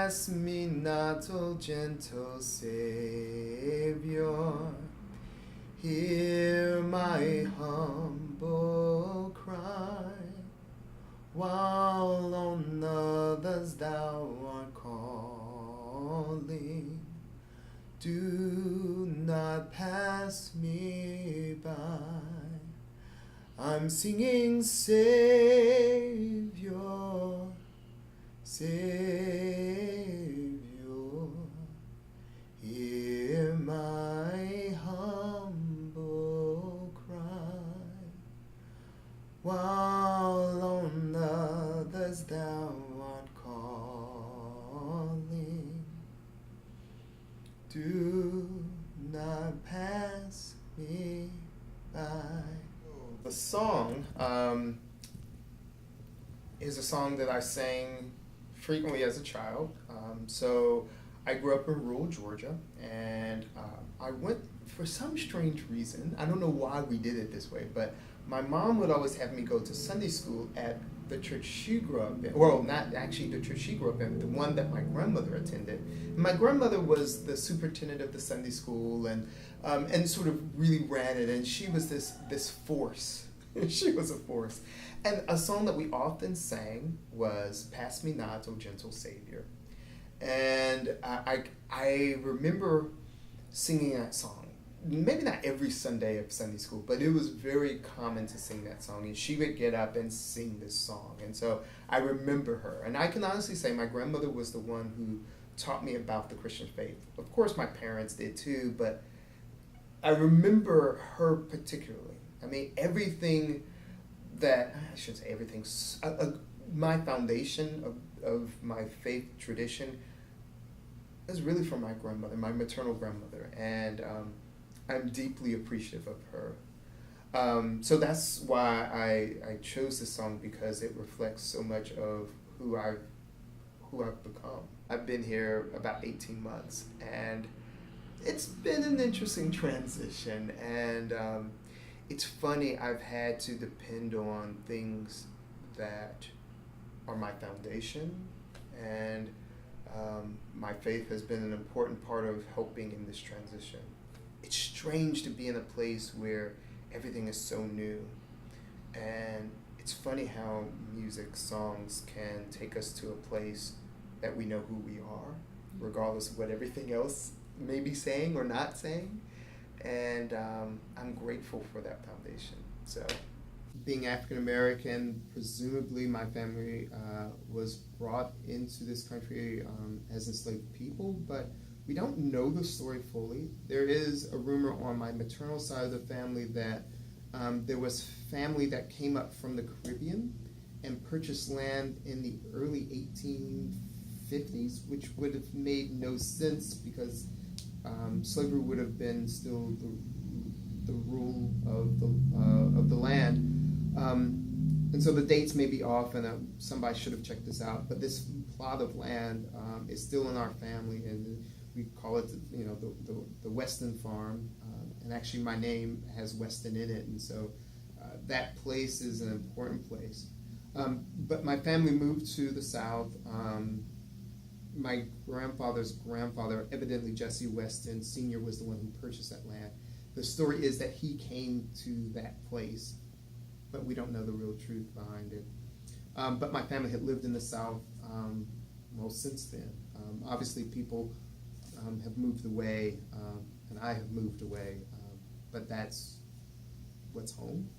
pass me not, O gentle Savior. Hear my humble cry, while on others thou art calling. Do not pass me by. I'm singing Savior, Savior, hear my humble cry, while on others thou art calling. Do not pass me by. The song is a song that I sang frequently as a child. So I grew up in rural Georgia, and I went, for some strange reason, I don't know why we did it this way, but my mom would always have me go to Sunday school at the church she grew up in. Well, not actually the church she grew up in, the one that my grandmother attended. And my grandmother was the superintendent of the Sunday school, and sort of really ran it, and she was this force. She was a force. And a song that we often sang was "Pass Me Not, O Gentle Savior." And I remember singing that song. Maybe not every Sunday of Sunday school, but it was very common to sing that song. And she would get up and sing this song. And so I remember her. And I can honestly say my grandmother was the one who taught me about the Christian faith. Of course, my parents did too, but I remember her particularly. I mean, everything that, I shouldn't say everything, my foundation of my faith tradition is really from my grandmother, my maternal grandmother. And I'm deeply appreciative of her. So that's why I chose this song, because it reflects so much of who I've become. I've been here about 18 months, and it's been an interesting transition. And it's funny, I've had to depend on things that are my foundation, and my faith has been an important part of helping in this transition. It's strange to be in a place where everything is so new, and it's funny how music, songs can take us to a place that we know who we are, regardless of what everything else may be saying or not saying, and I'm grateful for that foundation. So, being African American, presumably my family was brought into this country as enslaved people, but we don't know the story fully. There is a rumor on my maternal side of the family that there was family that came up from the Caribbean and purchased land in the early 1850s, which would have made no sense because slavery would have been still the rule of the land. And so the dates may be off, and somebody should have checked this out. But this plot of land is still in our family, and we call it, the Weston Farm. And actually, my name has Weston in it, and so that place is an important place. But my family moved to the South. My grandfather's grandfather, evidently Jesse Weston Sr., was the one who purchased that land. The story is that he came to that place, but we don't know the real truth behind it. But my family had lived in the South since then. Obviously, people have moved away, and I have moved away, but that's what's home.